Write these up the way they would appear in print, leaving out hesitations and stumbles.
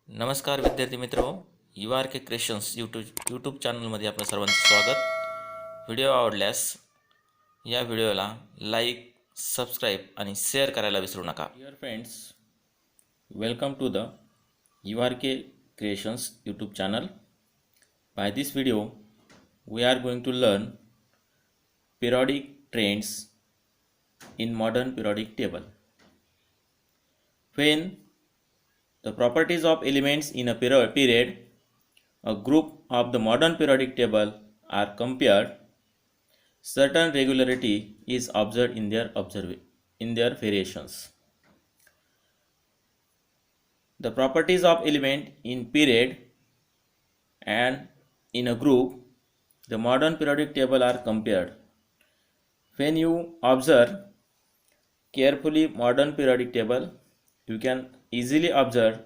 नमस्कार विद्यार्थी मित्रो, URK क्रिएशन्स यूट्यूब चॅनलमध्ये आपलं सर्वांचं स्वागत. व्हिडिओ आवडल्यास या व्हिडिओला लाईक, सबस्क्राईब आणि शेअर करायला विसरू नका. Dear friends, welcome to the URK creations YouTube channel. By this video we are going to learn periodic trends in modern periodic table. When the properties of elements in a period, a group of the modern periodic table are compared, certain regularity is observed in their variations. The properties of element in period and in a group, the modern periodic table are compared. When you observe carefully modern periodic table, you can easily observe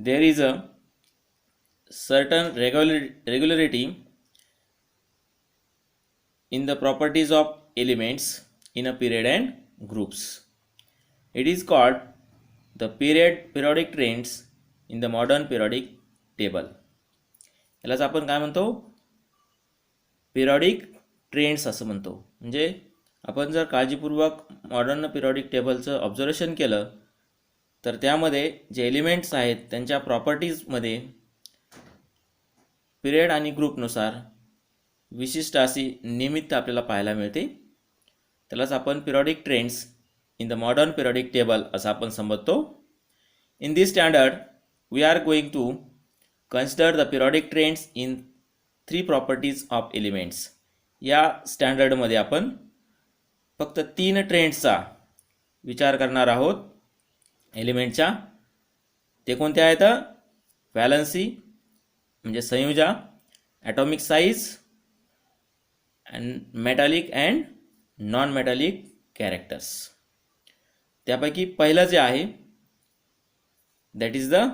there is a certain regularity in the properties of elements in a period and groups. It is called the periodic trends in the modern periodic table. यालाच आपण काय म्हणतो, periodic trends असं म्हणतो. म्हणजे आपण जर काळजीपूर्वक मॉडर्न पिरियडिक टेबलचं ऑब्झर्वेशन केलं तर त्यामध्ये जे एलिमेंट्स आहेत त्यांच्या प्रॉपर्टीजमध्ये पिरियड आणि ग्रुपनुसार विशिष्ट अशी नियमितता आपल्याला पाहायला मिळते. त्यालाच आपण periodic trends in the modern periodic table असं आपण संबोधतो. In this standard we are going to consider the periodic trends in 3 properties of elements. या स्टँडर्डमध्ये आपण फक्त 3 ट्रेंड्सचा विचार करणार आहोत एलिमेंटच्या. ते कोणते आहेत? व्हॅलन्सी म्हणजे संयोजा, atomic size and metallic and non metallic characters. त्यापैकी पहिलं जे आहे दॅट इज द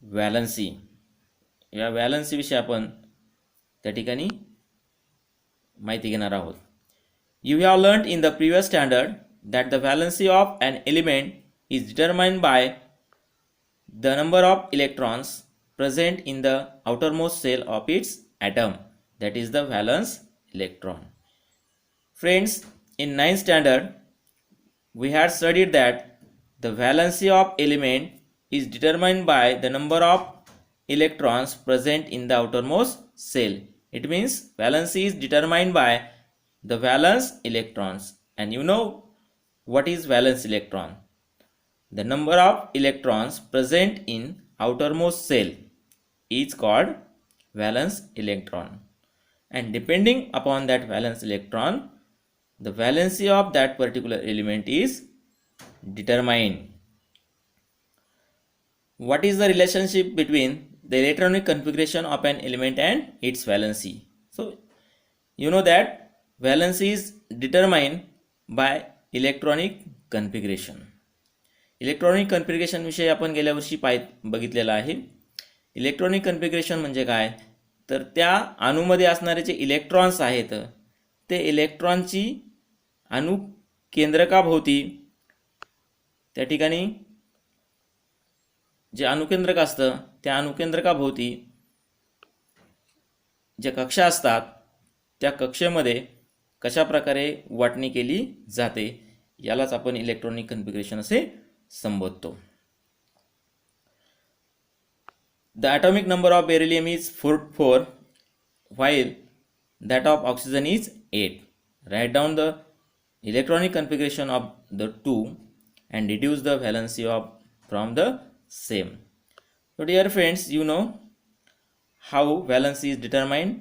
व्हॅलन्सी. या व्हॅलन्सीविषयी आपण त्या ठिकाणी माहिती घेणार आहोत. You have learned in the previous standard that the valency of an element is determined by the number of electrons present in the outermost cell of its atom, that is the valence electron. Friends, in 9th standard we had studied that the valency of element is determined by the number of electrons present in the outermost cell. It means valency is determined by the valence electrons, and you know what is valence electron. The number of electrons present in outermost cell is called valence electron, and depending upon that valence electron, the valency of that particular element is determined. What is the relationship between the electronic configuration of an element and its valency? So you know that valency is determined by electronic configuration. Electronic configuration विषयी आपण गेल्या वर्षी बघितलेलं आहे. Electronic configuration म्हणजे काय, तर त्या अणूमध्ये असणारे जे इलेक्ट्रॉन्स आहेत ते इलेक्ट्रॉनची अणू केंद्रकाभोवती त्या ठिकाणी जे अणुकेंद्रक असतं त्या अणुकेंद्रकाभोवती जे कक्षा असतात त्या कक्षेमध्ये कशा प्रकारे वाटणी केली जाते यालाच आपण इलेक्ट्रॉनिक कन्फिगरेशन असे संबोधतो. The atomic number of beryllium is 4 while that of oxygen is 8. Write down the electronic configuration of the two and deduce the valency from the same. So dear friends, you know how valency is determined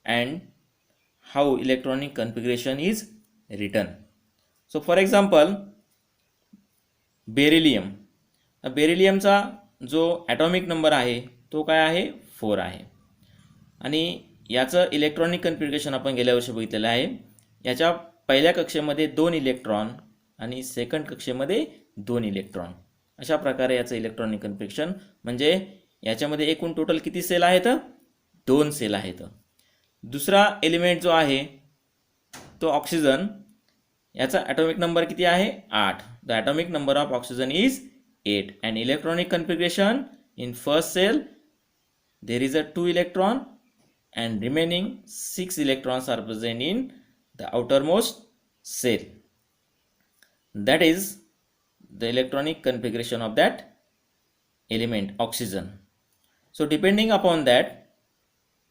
and how electronic configuration is written. So for example, बेरिलियमचा जो atomic number आहे तो काय आहे? 4 आहे. आणि याचं electronic configuration आपण गेल्या वर्षी बघितलेलं आहे. याच्या पहिल्या कक्षेमध्ये 2 इलेक्ट्रॉन आणि सेकंड कक्षेमध्ये 2 इलेक्ट्रॉन. अशा प्रकारे याचं इलेक्ट्रॉनिक कन्फिगरेशन. म्हणजे याच्यामध्ये एकूण टोटल किती सेल आहेत? 2 सेल आहेत. दुसरा एलिमेंट जो आहे तो ऑक्सिजन, याचा ॲटॉमिक नंबर किती आहे? 8. The atomic number of oxygen is 8. And electronic configuration in first cell, there is a 2 electron and remaining 6 electrons are present in the outermost cell. That is the electronic configuration of that element, oxygen. So depending upon that,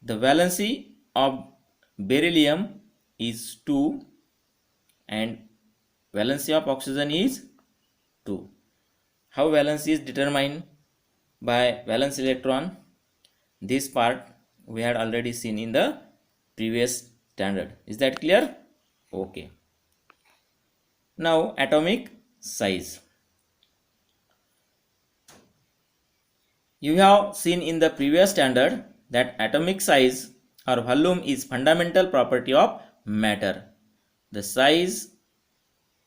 the valency of beryllium is 2 and valency of oxygen is 2. How valency is determined by valence electron? This part we had already seen in the previous standard. Is that clear? Okay. Now atomic size. You have seen in the previous standard that atomic size or volume is fundamental property of matter. The size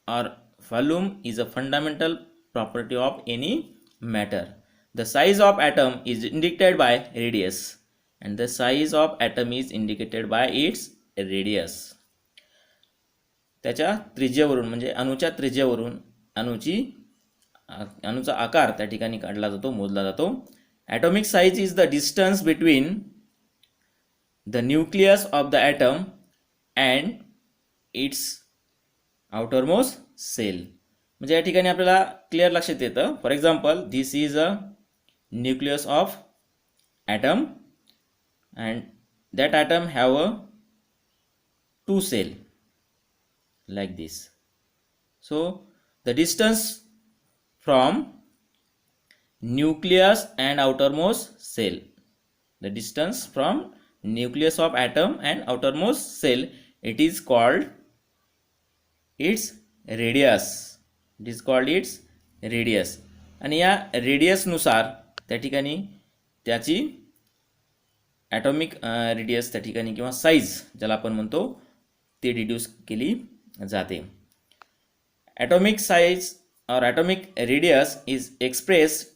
or volume is a fundamental property of any matter. The size of atom is indicated by radius and the size of atom is indicated by its radius. त्याच्या त्रिज्येवरून म्हणजे अणूच्या त्रिज्येवरून अणूचा आकार त्या ठिकाणी काढला जातो, मोजला जातो. Atomic size is the distance between the nucleus of the atom and its outermost shell. म्हणजे या ठिकाणी आपल्याला क्लिअर लक्षात येतं. For example, this is a nucleus of atom and that atom have a 2 shell like this. So the distance from nucleus and outermost cell, the distance from nucleus of atom and outermost cell, it is called its radius. It is called its radius. आणि या radius नुसार त्या ठिकाणी त्याची atomic radius त्या ठिकाणी किंवा size ज्याला आपण म्हणतो ते डिड्यूस केली जाते. Atomic size or atomic radius is expressed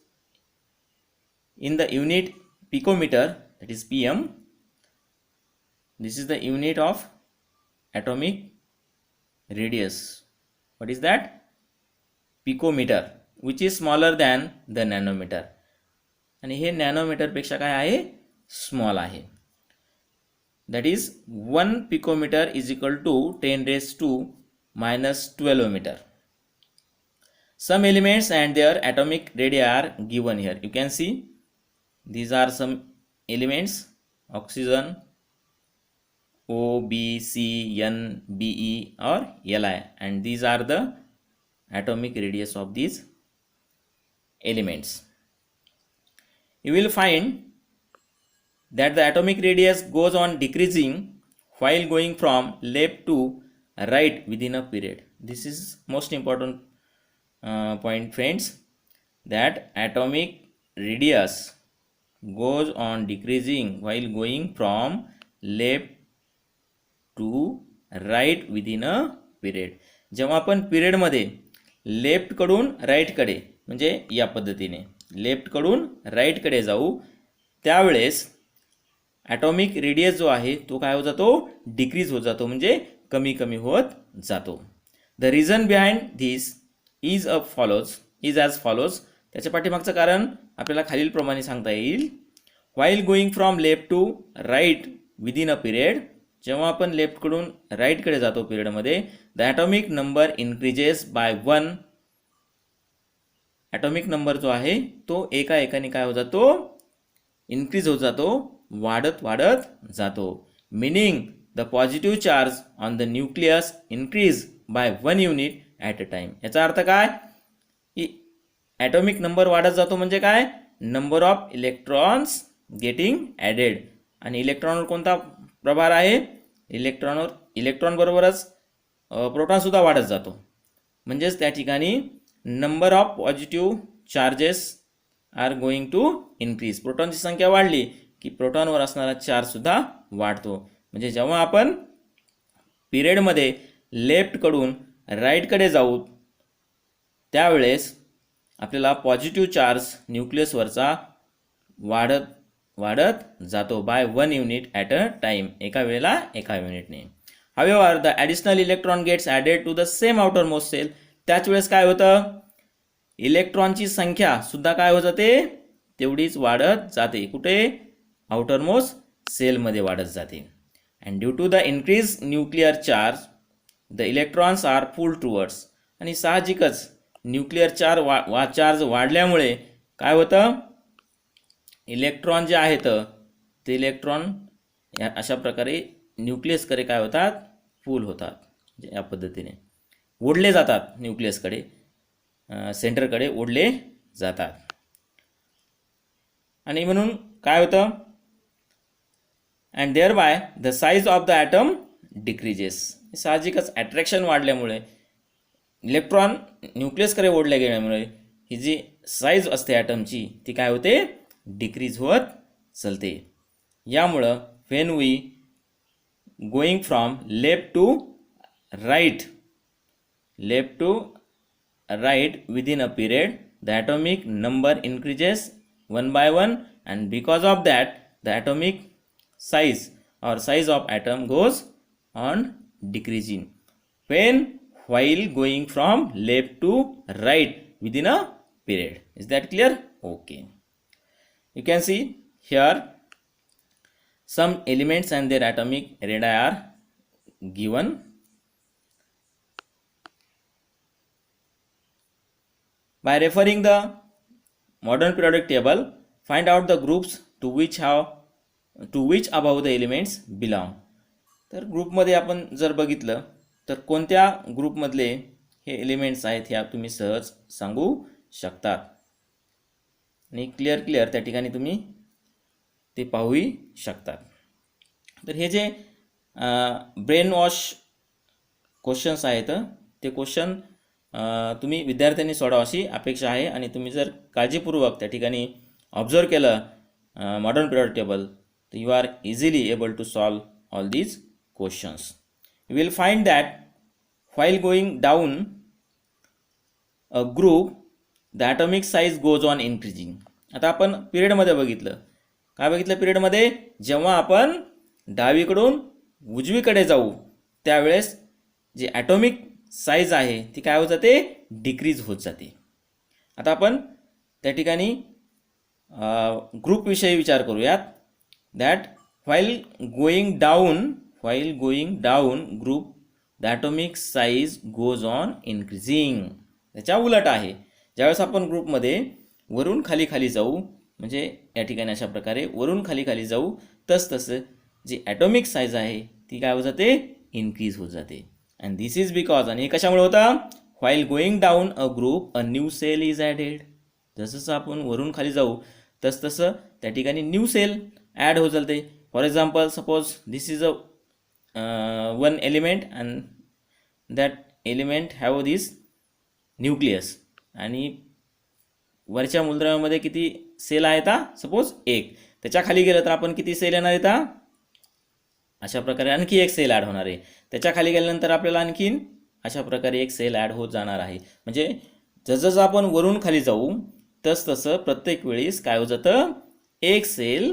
in the unit picometer, that is pm. This is the unit of atomic radius. What is that? Picometer, which is smaller than the nanometer. आणि हे nanometre पेक्षा काय आहे? Small आहे. That is 1 picometer is equal to 10 raised to minus 12 meter. Some elements and their atomic radii are given here. You can see these are some elements: oxygen, O, B, C, N, B, E or Li, and these are the atomic radius of these elements. You will find that the atomic radius goes on decreasing while going from left to right within a period. This is most important point, friends, that atomic radius goes on decreasing while going from left to right within a period. जेव्हा आपण पिरियडमध्ये लेफ्टकडून राईटकडे म्हणजे या पद्धतीने लेफ्टकडून राईटकडे जाऊ त्यावेळेस atomic radius जो आहे तो काय होत जातो? डिक्रीज होत जातो, म्हणजे कमी कमी होत जातो. The reason behind this is as follows. त्याच्या पाठीमागचं कारण आपल्याला खालीलप्रमाणे सांगता येईल. While going from left to right within a period, जेव्हा आपण लेफ्टकडून राईटकडे जातो पिरियडमध्ये, the atomic number increases by 1. ॲटॉमिक नंबर जो आहे तो एका एकाने काय होत जातो? इन्क्रीज होत जातो, वाढत वाढत जातो. Meaning the positive charge on the nucleus increase by 1 unit at a time. याचा अर्थ काय? की ॲटॉमिक नंबर वाढत जातो म्हणजे काय? Number of electrons getting added. आणि इलेक्ट्रॉनवर कोणता प्रभार आहे? इलेक्ट्रॉन बरोबरच प्रोटॉनसुद्धा वाढत जातो. म्हणजेच त्या ठिकाणी number of positive charges are going to increase. प्रोटॉनची संख्या वाढली की प्रोटॉनवर असणारा चार्जसुद्धा वाढतो. म्हणजे जेव्हा आपण पिरियडमध्ये लेफ्टकडून राईटकडे जाऊ त्यावेळेस आपल्याला पॉझिटिव्ह चार्ज न्यूक्लियसवरचा वाढत वाढत जातो by 1 unit at a time, एका वेळेला एका युनिटने. However the additional electron gets added to the same outermost shell. त्याच वेळेस काय होतं? इलेक्ट्रॉनची संख्या सुद्धा काय होत जाते, तेवढीच वाढत जाते. कुठे, आउटरमोस्ट सेलमध्ये वाढत जाते. And due to the increase nuclear charge the electrons are pull towards. आणि साहजिकच न्यूक्लिअर चार्ज वाढल्यामुळे काय होतं, इलेक्ट्रॉन जे आहेत ते इलेक्ट्रॉन अशा प्रकारे न्यूक्लियसकडे काय होतात, पुल होतात. म्हणजे या पद्धतीने ओढले जातात, न्यूक्लियसकडे सेंटरकडे ओढले जातात. आणि म्हणून काय होतं, and thereby the size of the atom decreases. साहजिकच अट्रॅक्शन वाढल्यामुळे इलेक्ट्रॉन न्यूक्लियसकडे ओढल्या गेल्यामुळे ही जी साईज असते ॲटमची ती काय होते, डिक्रीज होत चलते. यामुळं when we going from left to right within a period the atomic number increases one by one, and because of that the atomic size or size of atom goes on decreasing while going from left to right within a period. Is that clear? Okay, you can see here some elements and their atomic radii are given. By referring the modern periodic table, find out the groups to which above the elements belong. तर ग्रुपमध्ये आपण जर बघितलं तर कोणत्या ग्रुपमधले हे elements आहेत ह्या तुम्ही सहज सांगू शकतात. आणि क्लिअर त्या ठिकाणी तुम्ही ते पाहूही शकतात. तर हे जे ब्रेन वॉश क्वेश्चन्स आहेत ते क्वेश्चन तुम्ही विद्यार्थ्यांनी सोडावं अशी अपेक्षा आहे. आणि तुम्ही जर काळजीपूर्वक त्या ठिकाणी ऑब्झर्व केलं मॉडर्न पिरियड टेबल तर you are easily able to solve all these questions. You will find that while going down a group the atomic size goes on increasing. आता आपण पिरियडमध्ये बघितलं, काय बघितलं पिरियडमध्ये, जेव्हा आपण डावीकडून उजवीकडे जाऊ त्यावेळेस जे ॲटॉमिक साईज आहे ती काय होत जाते, डिक्रीज होत जाते. आता आपण त्या ठिकाणी ग्रुपविषयी विचार करूयात. That while going down group the atomic size goes on increasing. त्याच्या उलट आहे, ज्यावेळेस आपण ग्रुपमध्ये वरून खाली जाऊ, म्हणजे या ठिकाणी अशा प्रकारे वरून खाली जाऊ तसं जी ॲटॉमिक साईज आहे ती काय होत जाते, इन्क्रीज होत जाते. अँड दिस इज बिकॉज, आणि हे कशामुळे होतं, while going down a group a new shell is added. जसं आपण वरून खाली जाऊ तसं त्या ठिकाणी न्यू सेल ॲड होत चालते. For example, suppose this is a one element and that element have this nucleus. आणि वरच्या मूलद्रव्यामध्ये किती सेल आहेत, सपोज एक. त्याच्या खाली गेलं तर आपण किती सेल येणार आहेत, अशा प्रकारे आणखी एक सेल ॲड होणार आहे. त्याच्या खाली गेल्यानंतर आपल्याला आणखीन अशा प्रकारे एक सेल ॲड होत जाणार आहे. म्हणजे जसं आपण वरून खाली जाऊ तसं प्रत्येक वेळेस काय होत जातं, एक सेल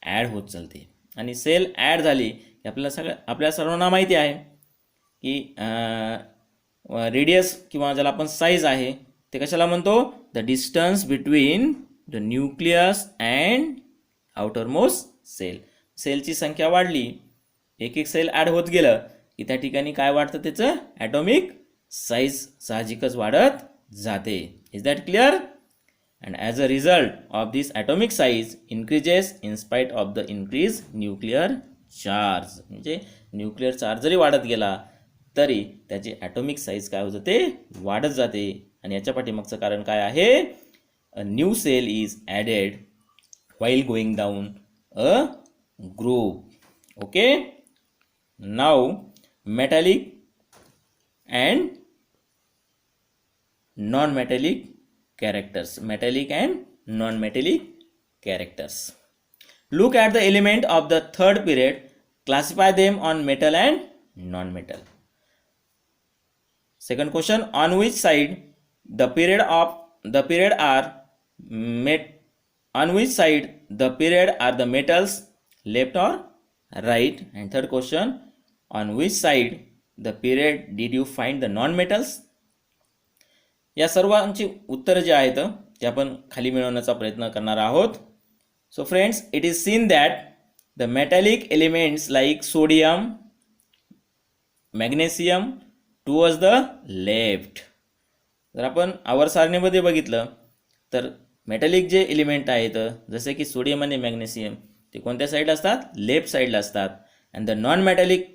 ॲड होत चालते. आणि सेल ॲड झाली की आपल्या सर्वांना माहिती आहे की रेडियस किंवा ज्याला आपण साईज आहे ते कशाला म्हणतो, the distance between the nucleus and outermost shell. सेलची संख्या वाढली, एक सेल ॲड होत गेलं की त्या ठिकाणी काय वाढतं, त्याचं ॲटॉमिक साईज साहजिकच वाढत जाते. Is that clear? And as a result of this atomic size increases in spite of the increase nuclear charge. म्हणजे न्यूक्लिअर चार्ज जरी वाढत गेला तरी त्याची ॲटॉमिक साईज काय होत जाते, वाढत जाते. आणि याच्या पाठीमागचं कारण काय आहे, a new shell is added while going down a group. Okay, नाव metallic and non-metallic characters. Metallic and non-metallic characters. Look at the element of the third period. Classify them on metal and non-metal. Second question, on which side the period are on which side the period are the metals, left or right? And third question, on which side the period did you find the non-metals? या सर्वांची उत्तरं जी आहेत ते आपण खाली मिळवण्याचा प्रयत्न करणार आहोत. So friends, it is scene that the metallic elements like sodium, magnesium towards the left. जर आपण आवर सारणीमध्ये बघितलं तर मेटॅलिक जे एलिमेंट आहेत जसे की सोडियम आणि मॅग्नेशियम ते कोणत्या साईडला असतात? लेफ्ट साईडला असतात. And the non metallic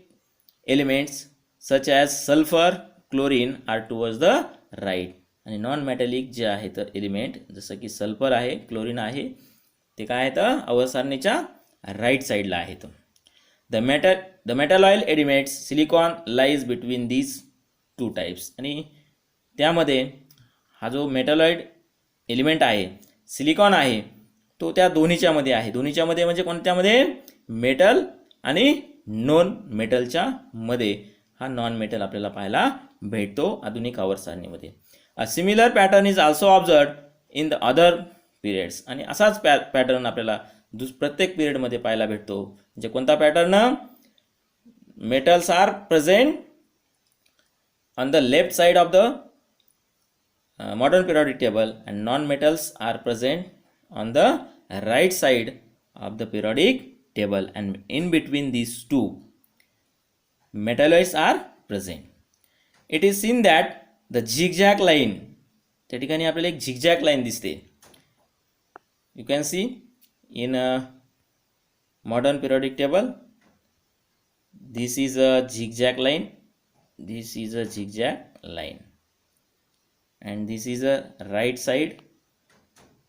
elements such as sulphur, chlorine are towards the right. आणि नॉन मेटॅलिक जे आहेत एलिमेंट जसं की सल्फर आहे, क्लोरीन आहे, ते काय आहेत? आवर सारणीच्या राईट साईडला आहेत. The metalloid elements silicon lies between these two types. आणि त्यामध्ये हा जो मेटॅलॉइड एलिमेंट आहे, सिलिकॉन आहे, तो त्या दोन्हीच्या मध्ये आहे. दोन्हीच्या मध्ये म्हणजे कोणत्यामध्ये? मेटल आणि नॉन मेटलच्या मध्ये हा नॉन मेटल आपल्याला पाहायला भेटतो आधुनिक आवर सारणीमध्ये. A similar pattern is also observed in the other periods. आणि असाच पॅटर्न आपल्याला प्रत्येक पिरियडमध्ये पाहायला भेटतो. म्हणजे कोणता pattern? Metals are present on the left side of the modern periodic table and non-metals are present on the right side of the periodic table, and in between these two metalloids are present. It is seen that the zigzag line, त्या ठिकाणी आपल्याला एक zigzag line दिसते. You can see in a modern periodic table, this is a zigzag line, this is a zigzag line, and this is a right side,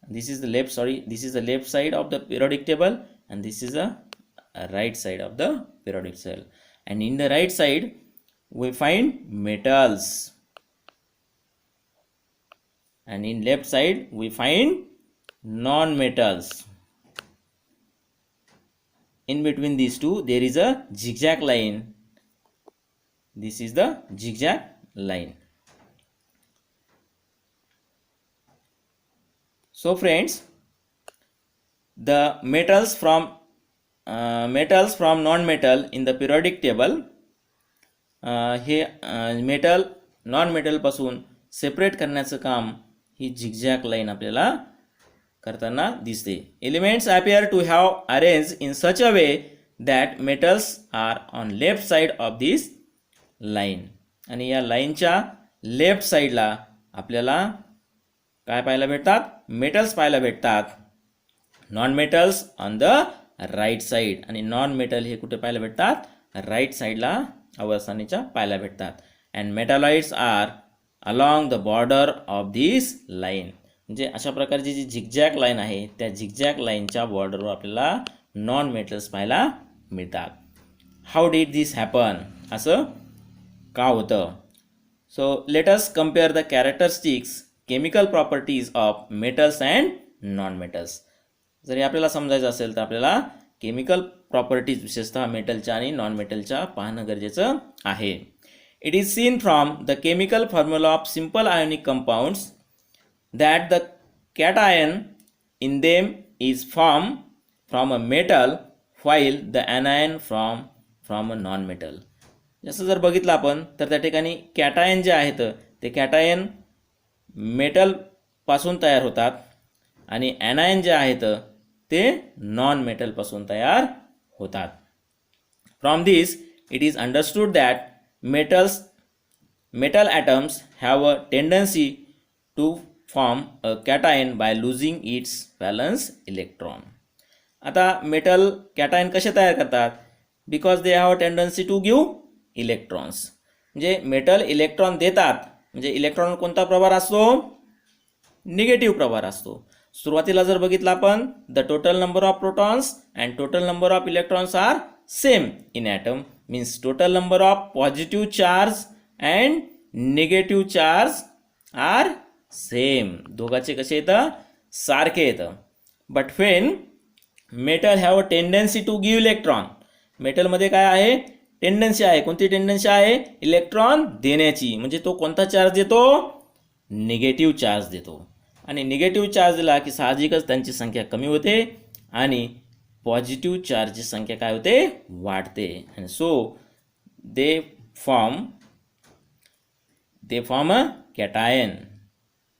this is the left, sorry, this is the left side of the periodic table, and this is a right side of the periodic table. And in the right side we find metals, and in left side we find non-metals. In between these two there is a zigzag line. This is the zigzag line. So friends, the metals from non-metal in the periodic table, हे metal non metal पासून separate करण्याचं काम ही zigzag line आपल्याला करताना दिसते. Elements appear to have arranged in such a way that metals are on left side of this line. आणि या लाईनच्या लेफ्ट साईडला आपल्याला काय पाहायला भेटतात? मेटल्स पाहायला भेटतात. Non metals on the right side. आणि नॉन मेटल हे कुठे पाहायला भेटतात? राईट साईडला आवर सारणीच्या पाहायला भेटतात. And metalloids are along the border of this line. म्हणजे अशा प्रकारची जी झिगझॅग लाईन आहे त्या झिगझॅग लाईनच्या बॉर्डरवर आपल्याला नॉन मेटल्स पाहायला मिळतात. How did this happen? असं का होतं? So let us compare the characteristics, chemical properties of metals and non metals. जर आपल्याला समजायचं असेल तर आपल्याला केमिकल प्रॉपर्टीज विशेषतः मेटलच्या आणि नॉन मेटलच्या पाहणं गरजेचं आहे. It is seen from the chemical formula of simple ionic compounds that the cation in them is form from a metal while the anion from a non metal. जसं जर बघितलं आपण तर त्या ठिकाणी कॅटायन जे आहेत ते कॅटायन मेटल पासून तयार होतात आणि ॲनायन जे आहेत ते नॉन मेटल पासून तयार होतात. From this it is understood that metal atoms have a tendency to form a cation by losing its valence electron. आता मेटल कॅटायन कसे तयार करतात? Because they have a tendency to give electrons. म्हणजे metal electron देतात. म्हणजे electron कोणता प्रभार असतो? निगेटिव्ह प्रभार असतो. सुरुवातीला जर बघितलं आपण the total number of protons and total number of electrons are same in atom. Means total number of positive charge and negative charge are same. दोघांचे कसे येतं? सारखे येतं. But when metal have a tendency to give electron, मेटलमध्ये काय आहे? Tendency आहे. कोणती टेंडन्सी आहे? इलेक्ट्रॉन देण्याची. म्हणजे तो कोणता चार्ज देतो? निगेटिव्ह चार्ज देतो. आणि निगेटिव्ह चार्ज दिला की साहजिकच त्यांची संख्या कमी होते आणि पॉझिटिव्ह चार्जची संख्या काय होते? वाढते. आणि so they form a cation.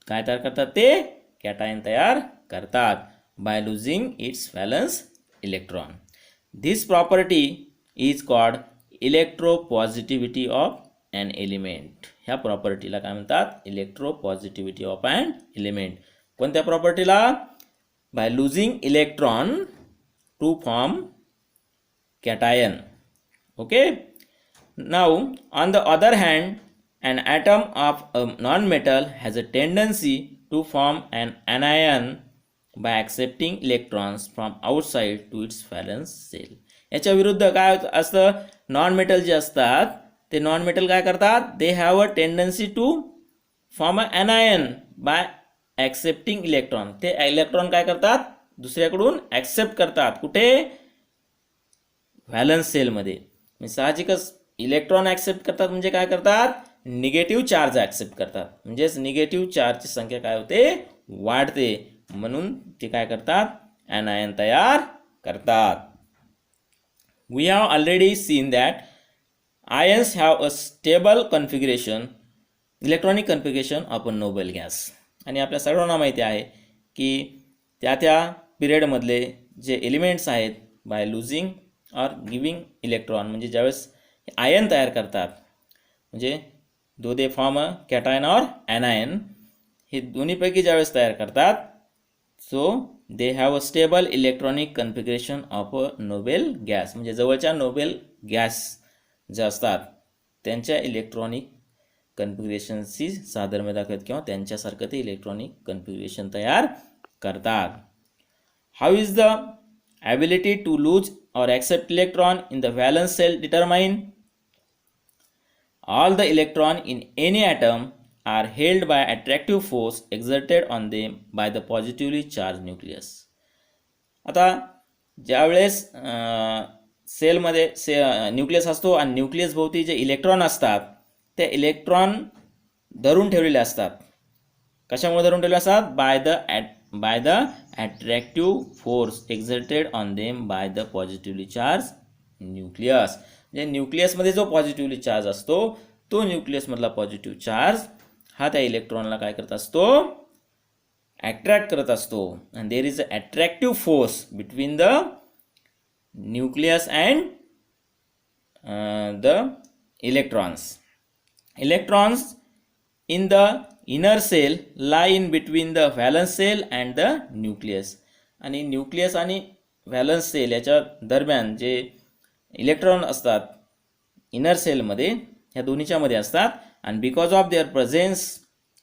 काय तयार करतात ते कॅटायन तयार करतात by losing its valence electron. This property is called electropositivity of an element. ह्या प्रॉपर्टीला काय म्हणतात इलेक्ट्रोपॉझिटिव्हिटी ऑफ अन एलिमेंट. कोणत्या प्रॉपर्टीला by losing electron to form cation. Okay. Now, on the other hand, an atom of a non-metal has a tendency to form an anion by accepting electrons from outside to its valence shell. याच्या विरुद्ध काय असतं non metal जे असतात ते non metal काय करतात they have a tendency to form an anion by accepting electron. ते इलेक्ट्रॉन काय करतात दुसऱ्याकडून ॲक्सेप्ट करतात कुठे व्हॅलन्स सेलमध्ये. साहजिकच इलेक्ट्रॉन ॲक्सेप्ट करतात म्हणजे काय करतात निगेटिव्ह चार्ज ॲक्सेप्ट करतात म्हणजेच निगेटिव्ह चार्जची संख्या काय होते वाढते म्हणून ते काय करतात ॲनायन तयार करतात. We have already seen that ions have a stable configuration electronic configuration of a noble gas. आणि आपल्या सर्वांना माहिती आहे की त्या पिरियडमधले जे एलिमेंट्स आहेत by losing or giving electron म्हणजे ज्यावेळेस आयन तयार करतात म्हणजे though they form a cation or anion हे दोन्हीपैकी ज्यावेळेस तयार करतात so they have a stable electronic configuration of a noble gas. म्हणजे जवळच्या नोबेल गॅस जे असतात त्यांच्या इलेक्ट्रॉनिक कन्फिगरेशनशी साधर्म्य दाखवत किंवा त्यांच्यासारखं ते इलेक्ट्रॉनिक कन्फिगरेशन तयार करतात. How is the ability to lose or accept electron in the valence shell determine? All the electron in any atom are held by attractive force exerted on them by the positively charged nucleus. आता ज्यावेळेस सेलमध्ये nucleus असतो आणि nucleus भोवती जे electron असतात ते electron धरून ठेवलेले असतात. कशामुळे धरून ठेवले असतात by the attractive force exerted on them by the positively charged nucleus. म्हणजे न्यूक्लियसमध्ये जो पॉझिटिव्हली चार्ज असतो तो न्यूक्लियसमधला पॉझिटिव्ह चार्ज हा त्या इलेक्ट्रॉनला काय करत असतो अट्रॅक्ट करत असतो. And there is a attractive force between the nucleus and the electrons. Electrons in the inner cell lie in between the valence cell and the nucleus. आणि न्यूक्लियस आणि व्हॅलन्स सेल याच्या दरम्यान जे इलेक्ट्रॉन असतात inner सेलमध्ये ह्या दोन्हीच्या मध्ये असतात. आणि because of their presence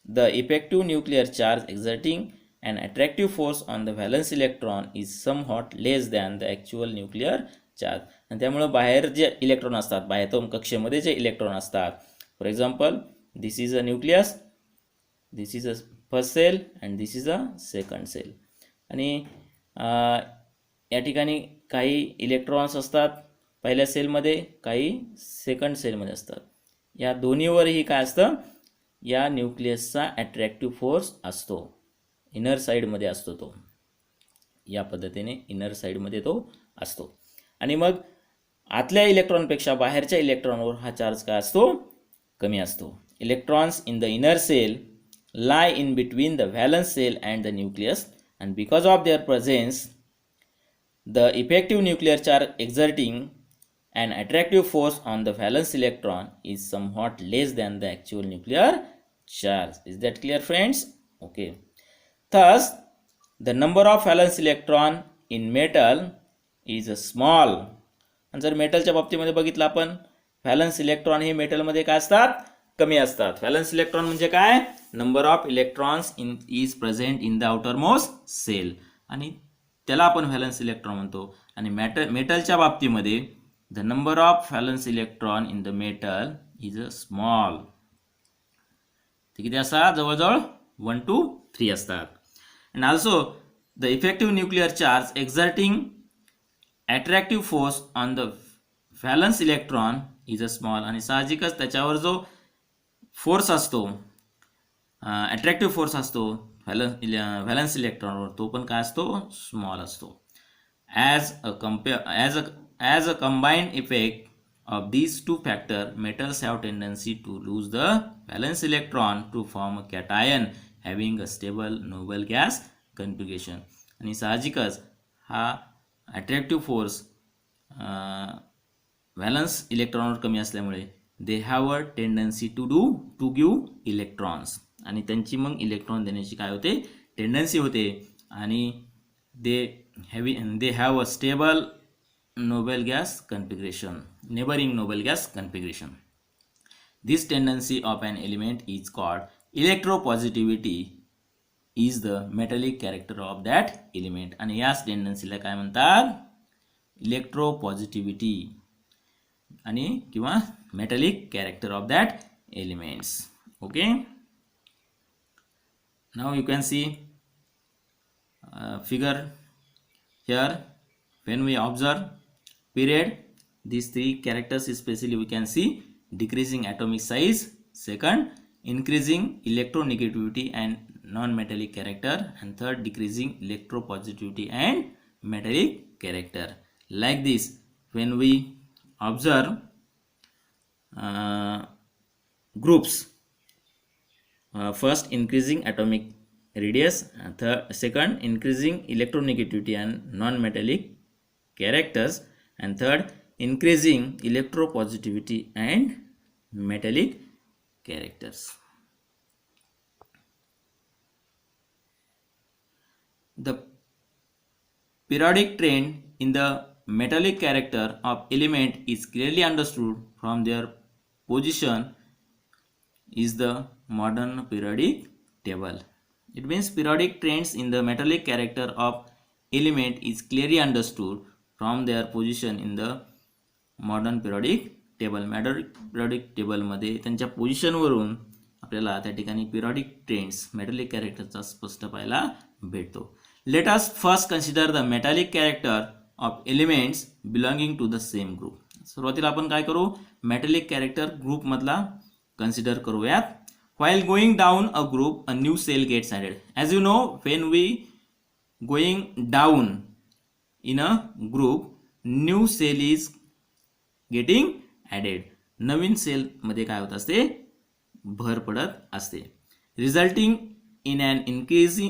the effective nuclear charge exerting and attractive force on the valence electron is somewhat less than the actual nuclear charge. आणि त्यामुळं बाहेर जे इलेक्ट्रॉन असतात बाह्यतम कक्षेमध्ये जे इलेक्ट्रॉन असतात for example this is a nucleus, this is a first cell and this is a second cell. आणि या ठिकाणी काही इलेक्ट्रॉन्स असतात पहिल्या सेलमध्ये काही सेकंड सेलमध्ये असतात. या दोन्हीवरही काय असतं या न्यूक्लियसचा अट्रॅक्टिव्ह फोर्स असतो इनर साईडमध्ये असतो तो या पद्धतीने इनर साईडमध्ये तो असतो. आणि मग आतल्या इलेक्ट्रॉनपेक्षा बाहेरच्या इलेक्ट्रॉनवर हा चार्ज काय असतो कमी असतो. Electrons in the inner cell lie in between the valence cell and the nucleus, and because of their presence, the effective nuclear charge exerting an attractive force on the valence electron is somewhat less than the actual nuclear charge. Is that clear, friends? Okay. Thus, the number of valence electron in metal is small. आणि जर मेटलच्या बाबतीमध्ये बघितलं आपण valence electron हे मेटलमध्ये काय असतात कमी असतात. व्हॅलन्स इलेक्ट्रॉन म्हणजे काय number of electrons is present in the outermost shell आणि त्याला आपण व्हॅलन्स इलेक्ट्रॉन म्हणतो. आणि मेटलच्या बाबतीमध्ये the number of valence electron in the metal is a small. ते किती असतात जवळजवळ 1 to 3 असतात. And also the effective nuclear charge exerting attractive force on the valence electron is a small. आणि साहजिकच त्याच्यावर जो फोर्स असतो अट्रॅक्टिव्ह फोर्स असतो व्हॅलन्स इलेक्ट्रॉनवर तो पण काय असतो स्मॉल असतो. As a combined effect of these two factor metals have tendency to lose the valence electron to form a cation having a stable noble gas configuration. आणि साहजिकच हा अट्रॅक्टिव्ह फोर्स व्हॅलन्स इलेक्ट्रॉनवर कमी असल्यामुळे they have a tendency to give electrons. आणि त्यांची मग electron देण्याची काय होते, टेंडन्सी होते. आणि दे have a stable noble gas configuration, neighboring noble gas configuration. This tendency of an element is called electropositivity, is the metallic character of that element. आणि याच टेंडन्सीला काय म्हणतात, इलेक्ट्रोपॉझिटिव्हिटी आणि किंवा metallic character of that elements. Okay, now you can see figure here. When we observe period, these three characters especially we can see: decreasing atomic size, second increasing electronegativity and non-metallic character, and third decreasing electropositivity and metallic character. Like this, when we observe groups, first increasing atomic radius, second increasing electronegativity and non-metallic characters, and third increasing electropositivity and metallic characters. The periodic trend in the metallic character of element is clearly understood from their position is the modern periodic table. It means periodic trends in the metallic character of element is clearly understood from their position in the modern periodic table. modern periodic table मध्ये त्यांच्या पोझिशनवरून आपल्याला त्या ठिकाणी periodic trends metallic कॅरेक्टरचा स्पष्ट पाहायला भेटतो. Let us first consider the metallic character of elements belonging to the same group. सुरुवातीला आपण काय करू, मेटॅलिक कॅरेक्टर ग्रुपमधला कन्सिडर करूयात. While going down a group, a new cell gets added. As you know, when we going down in a group, new cell is getting added. नवीन shell मध्ये काय होत असते, भर पडत असते. Resulting in an increase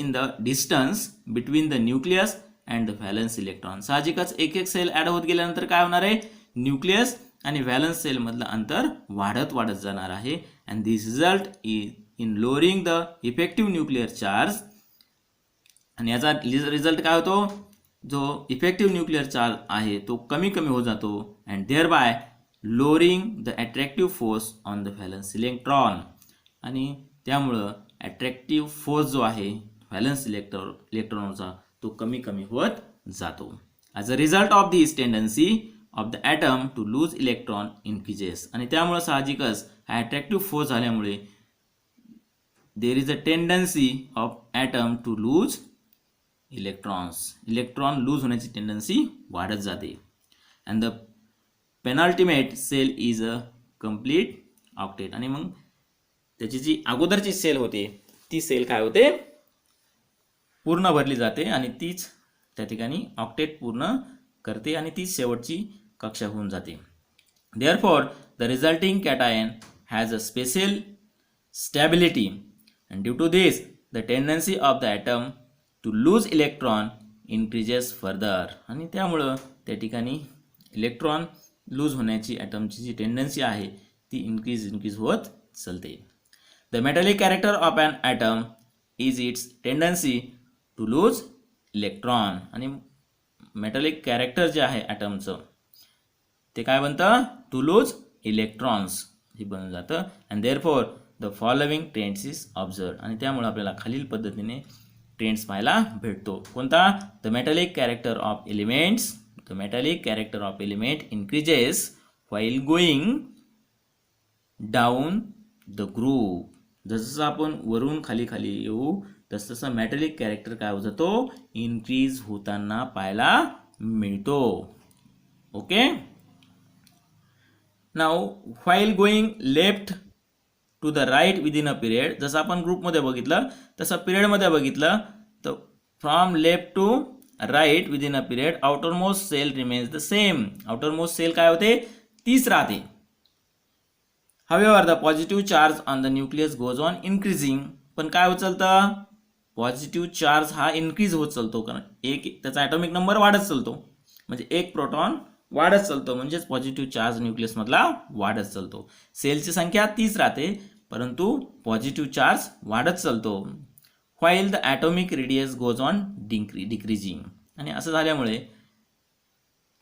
in the distance between the nucleus and the valence electron. साहजिकच एक एक सेल ऍड होत गेल्यानंतर काय होणार आहे, न्यूक्लियस आणि व्हॅलन्स सेल मधलं अंतर वाढत जाणार आहे. And this result in lowering the effective nuclear charge. आणि याचा रिझल्ट काय होतो, जो इफेक्टिव्ह न्यूक्लिअर चार्ज आहे तो कमी होत जातो. And thereby lowering the attractive force on the valence electron. आणि त्यामुळं अट्रॅक्टिव्ह फोर्स जो आहे व्हॅलन्स इलेक्ट्रॉनचा तो कमी होत जातो. As a result of this tendency of the atom to lose electron increases. आणि त्यामुळे साहजिकच हा अट्रॅक्टिव्ह फोर्स झाल्यामुळे there is a tendency of atom to lose electrons. Electron lose होण्याची टेंडन्सी वाढत जाते. And the penultimate shell is a complete octet. आणि मग त्याची जी अगोदरची सेल होते ती सेल काय होते, पूर्ण भरली जाते आणि तीच त्या ठिकाणी ऑक्टेट पूर्ण करते आणि ती शेवटची कक्षा होऊन जाते. Therefore, the resulting cation has a special stability, and due to this, the tendency of the atom to lose electron increases further. आणि त्यामुळं त्या ठिकाणी इलेक्ट्रॉन लूज होण्याची ॲटमची जी टेंडन्सी आहे ती इन्क्रीज होत चालते. The metallic character of an atom is its tendency to lose electron. आणि मेटॅलिक कॅरेक्टर जे आहे ॲटमचं ते काय बनतं, टू लूज इलेक्ट्रॉन्स हे बनून जातं. And therefore the following trends is observe. आणि त्यामुळे आपल्याला खालील पद्धतीने ट्रेंड्स पाहायला भेटतो. कोणता, the metallic character of elements. The metallic character of element increases while going down the group. जसं आपण वरून खाली येऊ तसं मेटॅलिक कॅरेक्टर काय होत जातो, इन्क्रीज होताना पाहायला मिळतो. Okay, now while going left to the right within a period. जसं आपण ग्रुपमध्ये बघितलं तसं पिरियडमध्ये बघितलं तर from left to right within a period outermost shell remains the same. Outermost shell काय होते, तीच राहते. However, the positive charge on the nucleus goes on increasing पण काय होत चालतं, पॉझिटिव्ह चार्ज हा इन्क्रीज होत चालतो, कारण त्याचा ॲटॉमिक नंबर वाढत चालतो, म्हणजे एक प्रोटॉन वाढत चालतो, म्हणजेच पॉझिटिव्ह चार्ज न्यूक्लियसमधला वाढत चालतो. सेलची संख्या 30 राहते, परंतु पॉझिटिव्ह चार्ज वाढत चालतो. While the atomic radius goes on decreasing. आणि असं झाल्यामुळे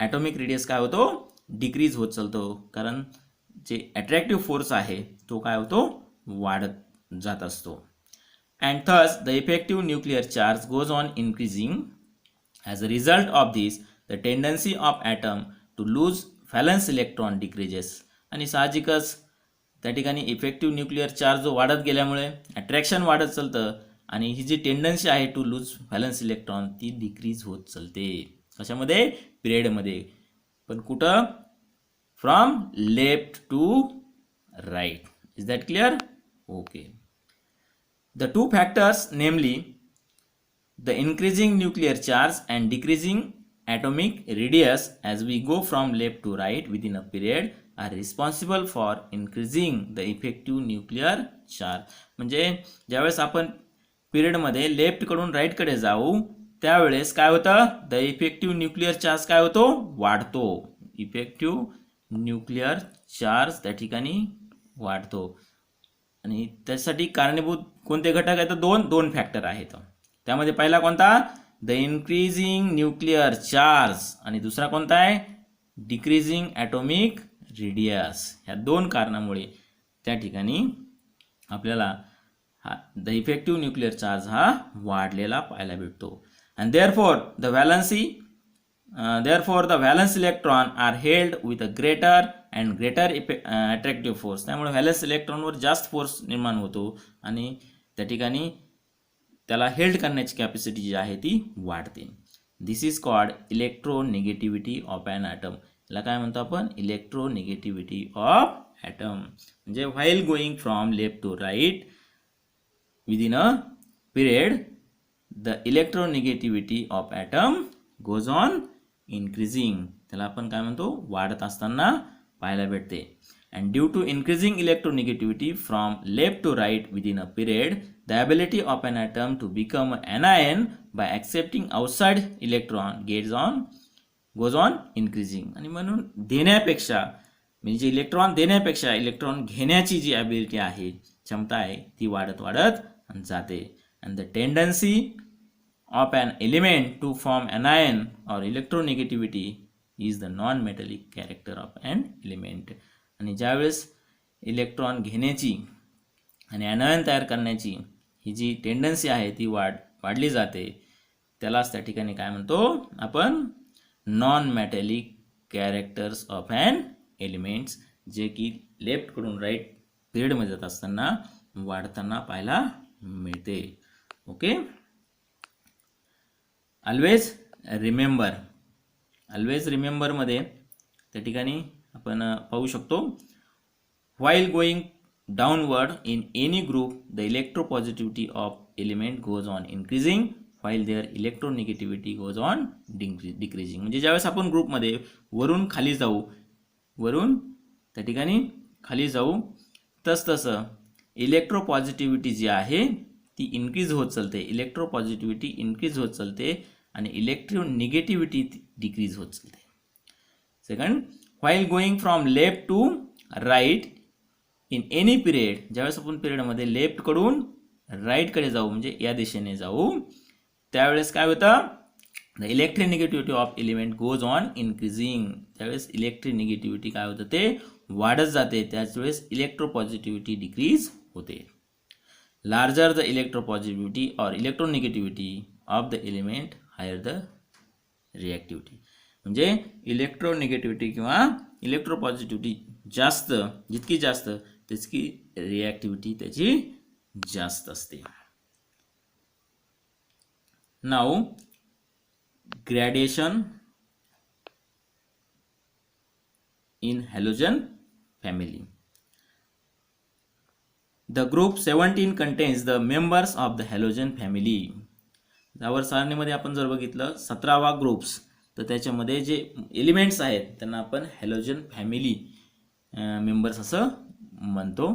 ॲटॉमिक रेडियस काय होतो, डिक्रीज होत चालतो, कारण जे अट्रॅक्टिव्ह फोर्स आहे तो काय होतो, वाढत जात असतो. And thus the effective nuclear charge goes on increasing. As a result of this, the tendency of atom to lose valence electron decreases. आणि साहजिकच त्या ठिकाणी इफेक्टिव्ह न्यूक्लिअर चार्ज जो वाढत गेल्यामुळे अट्रॅक्शन वाढत चालतं, आणि ही जी टेंडन्सी आहे टू लूज व्हॅलन्स इलेक्ट्रॉन ती डिक्रीज होत चालते. कशामध्ये, पिरियडमध्ये. पण कुठं, from left to right. Is that clear? Okay. The two factors, namely the increasing nuclear charge and decreasing atomic radius as we go from left to right within a period, are responsible for increasing the effective nuclear charge. म्हणजे ज्यावेळेस आपण पिरियडमध्ये लेफ्टकडून राईटकडे जाऊ त्यावेळेस काय होतं, the effective nuclear charge काय होतो, वाढतो. इफेक्टिव्ह न्यूक्लिअर चार्ज त्या ठिकाणी वाढतो. आणि त्यासाठी कारणीभूत कोणते घटक आहेत, तर दोन फॅक्टर आहेत. त्यामध्ये पहिला कोणता, द इन्क्रीजिंग न्यूक्लिअर चार्ज, आणि दुसरा कोणता आहे, डिक्रीजिंग ॲटॉमिक रेडियस. ह्या दोन कारणामुळे त्या ठिकाणी आपल्याला द इफेक्टिव्ह न्यूक्लिअर चार्ज हा वाढलेला पाहायला भेटतो. And therefore the valence electron are held with a greater and greater attractive force. त्यामुळे व्हॅलन्स इलेक्ट्रॉनवर जास्त फोर्स निर्माण होतो, आणि त्या ठिकाणी त्याला हेल्ड करण्याची कॅपॅसिटी जी आहे ती वाढते. This is called electronegativity of an atom. याला काय म्हणतो आपण, इलेक्ट्रोनिगेटिव्हिटी ऑफ ॲटम. म्हणजे while going from left to right within a period, the electronegativity of atom goes on increasing. त्याला आपण काय म्हणतो, वाढत असताना पाहायला भेटते. And due to increasing electronegativity from left to right within a period, the ability of an atom to become anion by accepting outside electron goes on increasing. आणि म्हणून देण्यापेक्षा, म्हणजे इलेक्ट्रॉन देण्यापेक्षा इलेक्ट्रॉन घेण्याची जी ॲबिलिटी आहे, क्षमता आहे, ती वाढत जाते. And the tendency of an element to form anion or electronegativity is the non-metallic character of an element. आणि ज्यावेळेस इलेक्ट्रॉन घेण्याची आणि ॲनायन तयार करण्याची ही जी टेंडन्सी आहे ती वाढली जाते, त्यालाच त्या ठिकाणी काय म्हणतो आपण, non metallic characters of an elements, जे की लेफ्टकडून राईट पिरियडमध्ये जात असताना वाढताना पाहायला मिळते. ओके. ऑलवेज रिमेंबरमध्ये त्या ठिकाणी आपण पाहू शकतो, while going downward in any group the electropositivity of element goes on increasing while their electronegativity goes on decreasing. म्हणजे ज्यावेळेस आपण ग्रुपमध्ये वरून त्या ठिकाणी खाली जाऊ तसं इलेक्ट्रोपॉझिटिव्हिटी जी आहे ती इन्क्रीज होत चालते, इलेक्ट्रोपॉझिटिव्हिटी इन्क्रीज होत चालते, आणि इलेक्ट्रोनिगेटिव्हिटी डिक्रीज होत चालते. Second, while going from left to right in any period, ज्यावेळेस आपण पिरियडमध्ये लेफ्टकडून राईटकडे जाऊ, म्हणजे या दिशेने जाऊ, त्यावेळेस काय होतं, the electronegativity of element goes on increasing. त्यावेळेस इलेक्ट्रोनिगेटिव्हिटी काय होतं, ते वाढत जाते, त्याच वेळेस इलेक्ट्रोपॉझिटिव्हिटी डिक्रीज होते. लार्जर द इलेक्ट्रोपॉझिटिव्हिटी और electronegativity of the element higher the reactivity. म्हणजे इलेक्ट्रोनिगेटिव्हिटी किंवा इलेक्ट्रोपॉझिटिव्हिटी जितकी जास्त तितकी रिॲक्टिव्हिटी त्याची जास्त असते. Now gradation in halogen family. The group 17 contains the members of the halogen family. यावर सारणीमध्ये आपण जर बघितलं 17वा ग्रुप्स, तर त्याच्यामध्ये जे एलिमेंट्स आहेत त्यांना आपण हॅलोजन फॅमिली मेंबर्स असं म्हणतो.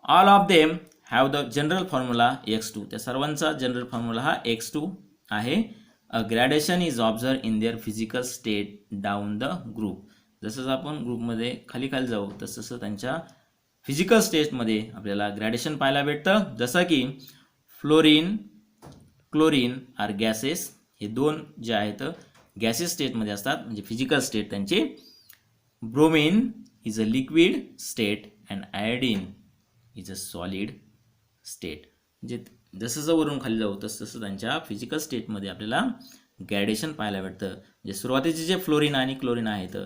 All of them have the general formula X2. त्या सर्वांचा जनरल फॉर्म्युला हा X2 आहे. A gradation is observe in their physical state down the group. जसं आपण ग्रुपमध्ये खाली खाली जाऊ तसं त्यांच्या फिजिकल स्टेटमध्ये आपल्याला ग्रॅडेशन पाहायला भेटतं. जसं की फ्लोरीन, क्लोरीन आर गॅसेस. हे दोन जे आहेत गॅसेस स्टेटमध्ये असतात, म्हणजे फिजिकल स्टेट त्यांची. Bromine is a liquid state and iodine is a solid state. म्हणजे जसं वरून खाली जाऊ तसं त्यांच्या फिजिकल स्टेटमध्ये आपल्याला ग्रॅडेशन पाहायला भेटतं. म्हणजे सुरुवातीचे जे फ्लोरीन आणि क्लोरीन आहेत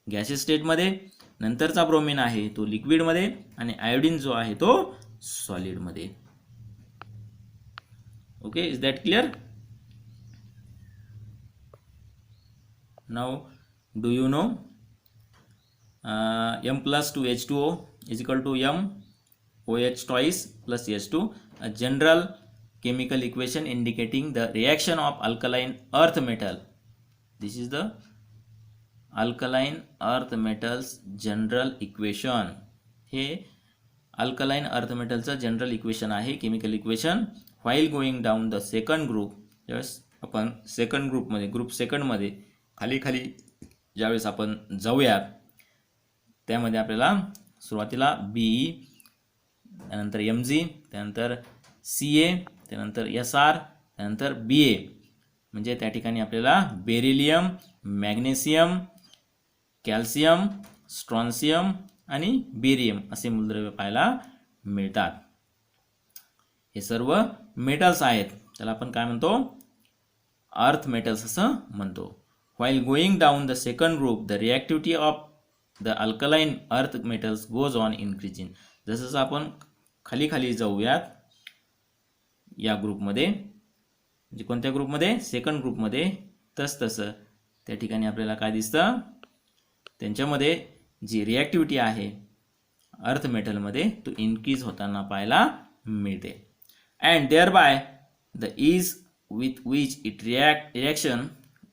गॅसेस स्टेटमध्ये, नंतरचा ब्रोमीन आहे तो लिक्विडमध्ये, आणि आयोडीन जो आहे तो सॉलिडमध्ये. Okay, is that clear? Now do you know M+2H2O is equal to MOH twice plus H2, a general chemical equation indicating the reaction of alkaline earth metal. This is the alkaline earth metals general equation. हे alkaline earth मेटलचं general equation आहे, chemical equation. While going down the second group, ज्यावेळेस आपण second ग्रुपमध्ये, group सेकंडमध्ये खाली खाली ज्यावेळेस आपण जाऊयात, त्यामध्ये आपल्याला सुरुवातीला BE, त्यानंतर Mg, त्यानंतर Ca, त्यानंतर SR, त्यानंतर BA. म्हणजे त्या ठिकाणी आपल्याला बेरिलियम, मॅग्नेशियम, कॅल्शियम, स्ट्रॉन्शियम आणि बेरियम असे मूलद्रव्य पाहायला मिळतात. हे सर्व मेटल्स आहेत, त्याला आपण काय म्हणतो? अर्थ मेटल्स असं म्हणतो. While going down the second group the reactivity of the alkaline earth metals goes on increasing. जसं आपण खाली खाली जाऊयात या ग्रुपमध्ये, म्हणजे कोणत्या ग्रुपमध्ये? सेकंड ग्रुपमध्ये, तसं त्या ठिकाणी आपल्याला काय दिसतं? त्यांच्यामध्ये जी रिॲक्टिव्हिटी आहे अर्थ मेटलमध्ये तो इन्क्रीज होताना पाहायला मिळते. And thereby the is with which it reaction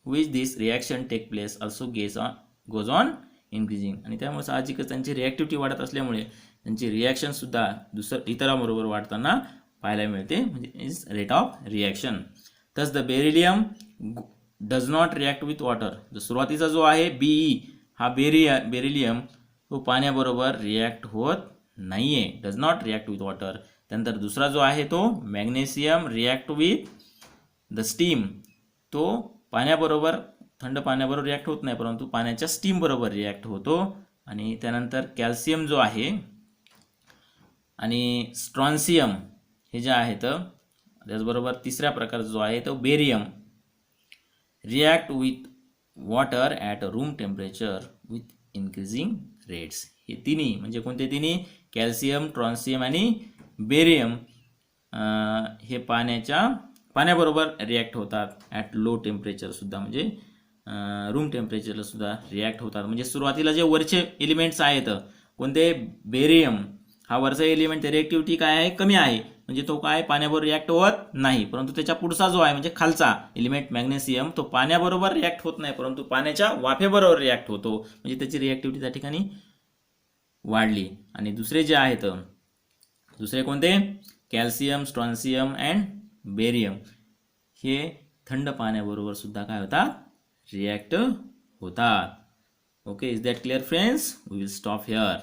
which this reaction take place also goes on increasing. आणि त्यामुळे साहजिकच त्यांची रिॲक्टिव्हिटी वाढत असल्यामुळे त्यांची रिॲक्शनसुद्धा इतरांबरोबर वाढताना पाहायला मिळते, म्हणजे इज रेट ऑफ रिॲक्शन. तस the beryllium does not react with water. जो सुरुवातीचा जो आहे BE हा बेरिलियम तो पाण्याबरोबर रिॲक्ट होत नाही आहे, does not react with water. त्यानंतर दुसरा जो आहे तो magnesium react with the steam. तो पाण्याबरोबर, थंड पाण्याबरोबर रिॲक्ट होत नाही, परंतु पाण्याच्या स्टीमबरोबर रिॲक्ट होतो. आणि त्यानंतर कॅल्शियम जो आहे आणि स्ट्रॉन्शियम हे जे आहेत, त्याचबरोबर तिसऱ्या प्रकारचा जो आहे तो barium react with water at room temperature with increasing rates. हे तिन्ही म्हणजे कोणते तिन्ही? कॅल्शियम, ट्रॉन्शियम आणि बेरियम हे पाण्याबरोबर रिॲक्ट होतात ॲट लो टेम्परेचरसुद्धा, म्हणजे रूम टेम्परेचरला सुद्धा रिॲक्ट होतात. म्हणजे सुरुवातीला जे वरचे एलिमेंट्स आहेत कोणते? बेरियम हा वरचा एलिमेंट, रिॲक्टिव्हिटी काय आहे? कमी आहे, म्हणजे तो काय पाण्याबरोबर रिॲक्ट होत नाही. परंतु त्याच्या पुढचा जो आहे म्हणजे खालचा एलिमेंट मॅग्नेशियम, तो पाण्याबरोबर रिॲक्ट होत नाही, परंतु पाण्याच्या वाफेबरोबर रिॲक्ट होतो, म्हणजे त्याची रिॲक्टिव्हिटी त्या ठिकाणी वाढली. आणि दुसरे जे आहेत, दुसरे कोणते? कॅल्शियम, स्ट्रॉन्शियम अँड बेरियम हे थंड पाण्याबरोबर सुद्धा काय होतात? रिॲक्ट होतात. Okay, is that clear friends? We will stop here.